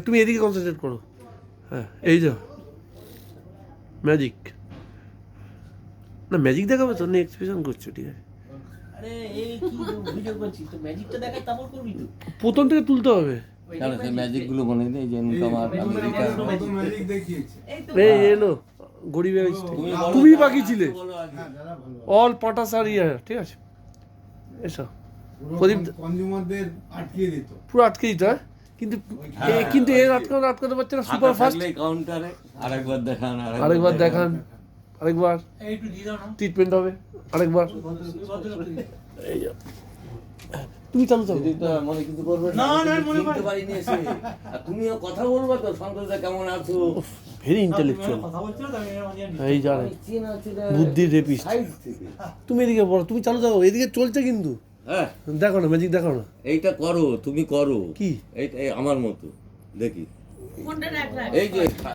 তুমি এদিকে কনসেন্ট্রেট করো। হ্যাঁ, এই যা ম্যাজিক। না ম্যাজিক দেখাবে তো, না এক্সপ্রেশন করছো, ঠিক আছে। আরে এই কি ভিডিও করছিস তো, ম্যাজিকটা দেখাই তারপর করবি তো। প্রথম থেকে তুলতে হবে। কেন সেই ম্যাজিকগুলো মনে নেই যে ইনকাম আর আমেরিকা? ম্যাজিক দেখিয়েছে। এই এলো গরিবে তুমি বাকি ছিলে অল পাটাস আর ইয়ে, ঠিক আছে এসো। প্রদীপ কনজিউমারদের আটকিয়ে দিত। পুরো আটকে দিত, হ্যাঁ। কিন্তু এর আটকাতে পারছে না, সুপার ফাস্ট। কাউন্টারে আরেকবার দেখান, আরেকবার দেখান, আরেকবার একটু দিয়ে দাও না। ট্রিটমেন্ট হবে, আরেকবার। এই যা। তুমি চালু চালু। যদি তো মনে কিছু করবে না, না, মনে চিনতে করে। পারিনি এসে। আর তুমিও কথা বলবা তো, সন্তোষদা কেমন আছো? Very intellectual. কথা বলছিল তো আমি জানি। এই জানে চেনা চেনা বুদ্ধির রেপিস্ট। সাইড থেকে। তুমি এদিকে বলো, তুমি চালু চালু, এদিকে চলছে কিন্তু। হ্যাঁ, দেখো না ম্যাজিক, দেখো না। এইটা করো, তুমি করো। কি? এইটা আমার মতো দেখি। কোনটা রাখ রাখ এই যে